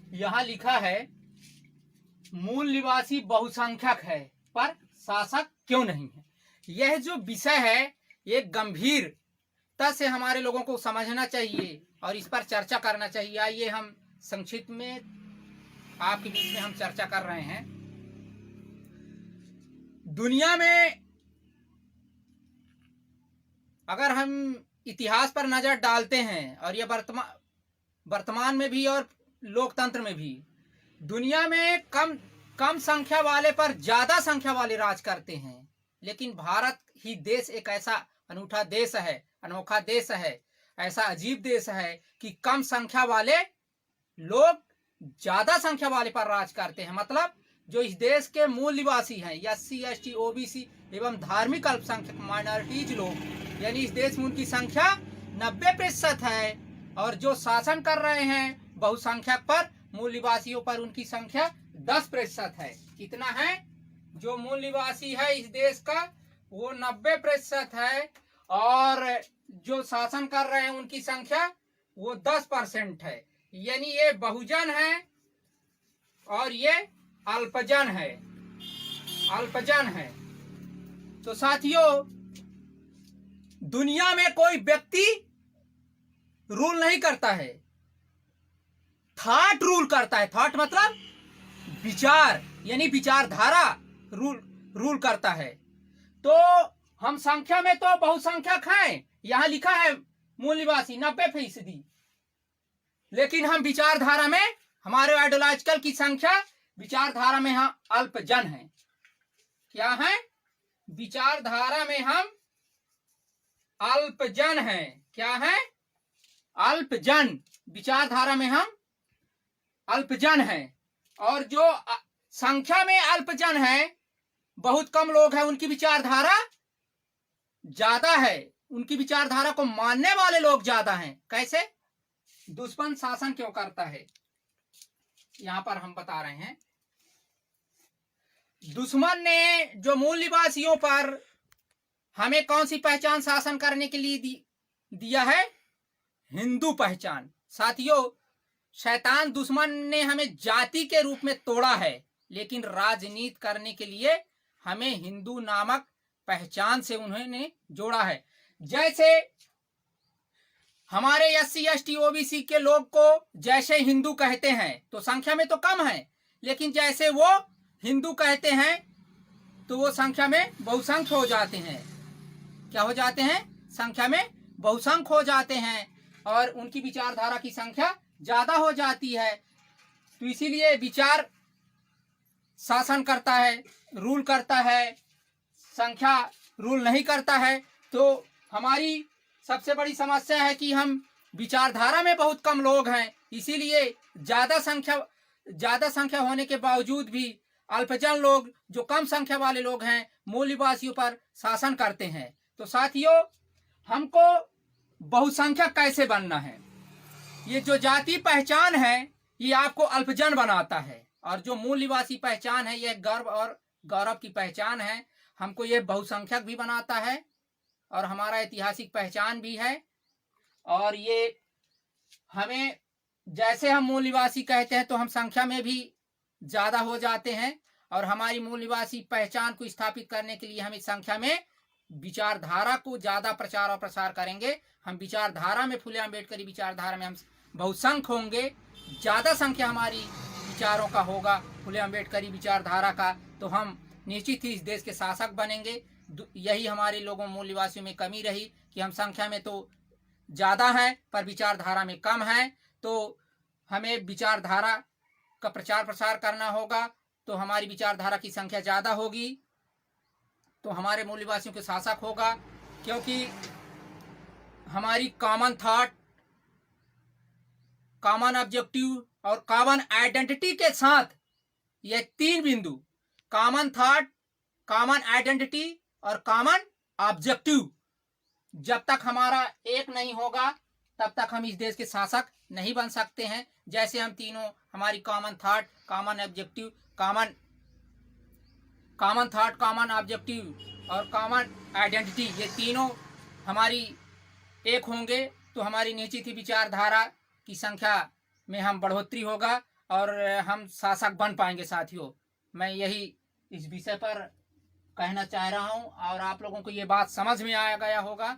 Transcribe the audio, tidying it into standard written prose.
यहाँ लिखा है मूल निवासी बहुसंख्यक है पर शासक क्यों नहीं है। यह जो विषय है ये गंभीरता से हमारे लोगों को समझना चाहिए और इस पर चर्चा करना चाहिए। आइए हम संक्षिप्त में आपके बीच में हम चर्चा कर रहे हैं। दुनिया में अगर हम इतिहास पर नजर डालते हैं और ये वर्तमान में भी और लोकतंत्र में भी दुनिया में कम संख्या वाले पर ज्यादा संख्या वाले राज करते हैं, लेकिन भारत ही देश एक ऐसा अनूठा देश है, अनोखा देश है, ऐसा अजीब देश है कि कम संख्या वाले लोग ज्यादा संख्या वाले पर राज करते हैं। मतलब जो इस देश के मूल निवासी हैं, SC ST OBC एवं धार्मिक अल्पसंख्यक माइनॉरिटीज लोग, यानी इस देश में उनकी संख्या 90% है और जो शासन कर रहे हैं बहुसंख्यक पर, मूल निवासियों पर, उनकी संख्या 10% है। कितना है? जो मूल निवासी है इस देश का वो 90% है और जो शासन कर रहे हैं उनकी संख्या वो 10% है। यानी ये बहुजन है और ये अल्पजन है, अल्पजन है। तो साथियों, दुनिया में कोई व्यक्ति रूल नहीं करता है, थॉट करता है। थॉट मतलब विचार, यानी विचारधारा रूल करता है। तो हम संख्या में तो बहुसंख्यक हैं, यहां लिखा है मूल निवासी 90%, लेकिन हम विचारधारा में, हमारे आइडियोलॉजिकल की संख्या विचारधारा में हम अल्पजन हैं। क्या है? विचारधारा में हम अल्पजन हैं। क्या है? अल्पजन। विचारधारा में हम अल्पजन हैं और जो संख्या में अल्पजन है, बहुत कम लोग हैं, उनकी विचारधारा ज्यादा है, उनकी विचारधारा को मानने वाले लोग ज्यादा हैं। कैसे? दुश्मन शासन क्यों करता है, यहां पर हम बता रहे हैं। दुश्मन ने जो मूल निवासियों पर हमें कौन सी पहचान शासन करने के लिए दिया है? हिंदू पहचान। साथियों, शैतान दुश्मन ने हमें जाति के रूप में तोड़ा है, लेकिन राजनीति करने के लिए हमें हिंदू नामक पहचान से उन्होंने जोड़ा है। जैसे हमारे SC ST OBC के लोग को जैसे हिंदू कहते हैं तो संख्या में तो कम है, लेकिन जैसे वो हिंदू कहते हैं तो वो संख्या में बहुसंख्य हो जाते हैं। क्या हो जाते हैं? संख्या में बहुसंख्य हो जाते हैं और उनकी विचारधारा की संख्या ज्यादा हो जाती है। तो इसीलिए विचार शासन करता है, रूल करता है, संख्या रूल नहीं करता है। तो हमारी सबसे बड़ी समस्या है कि हम विचारधारा में बहुत कम लोग हैं, इसीलिए ज्यादा संख्या होने के बावजूद भी अल्पजन लोग, जो कम संख्या वाले लोग हैं, मूल निवासियों पर शासन करते हैं। तो साथियों, हमको बहुसंख्यक कैसे बनना है? ये जो जाति पहचान है ये आपको अल्पजन बनाता है और जो मूल निवासी पहचान है यह गर्व और गौरव की पहचान है। हमको ये बहुसंख्यक भी बनाता है और हमारा ऐतिहासिक पहचान भी है। और ये हमें, जैसे हम मूल निवासी कहते हैं तो हम संख्या में भी ज्यादा हो जाते हैं और हमारी मूल निवासी पहचान को स्थापित करने के लिए हम इस संख्या में विचारधारा को ज्यादा प्रचार और प्रसार करेंगे। हम विचारधारा में, फुले अम्बेडकरी विचारधारा में हम बहुसंख्य होंगे, ज्यादा संख्या हमारी विचारों का होगा, फुले अम्बेडकरी विचारधारा का, तो हम निश्चित ही इस देश के शासक बनेंगे। यही हमारे लोगों, मूल निवासियों में कमी रही कि हम संख्या में तो ज्यादा हैं पर विचारधारा में कम हैं। तो हमें विचारधारा का प्रचार प्रसार करना होगा, तो हमारी विचारधारा की संख्या ज्यादा होगी तो हमारे मूल निवासियों के शासक होगा, क्योंकि हमारी कॉमन थॉट, कॉमन ऑब्जेक्टिव और कॉमन आइडेंटिटी के साथ ये तीन बिंदु, कॉमन थॉट, कॉमन आइडेंटिटी और कॉमन ऑब्जेक्टिव, जब तक हमारा एक नहीं होगा तब तक हम इस देश के शासक नहीं बन सकते हैं। जैसे हम तीनों, हमारी common thought, common objective, common thought, common objective और कॉमन आइडेंटिटी, ये तीनों हमारी एक होंगे तो हमारी निश्चित ही विचारधारा की संख्या में हम बढ़ोतरी होगा और हम शासक बन पाएंगे। साथियों, मैं यही इस विषय पर कहना चाह रहा हूं और आप लोगों को ये बात समझ में आ गया होगा।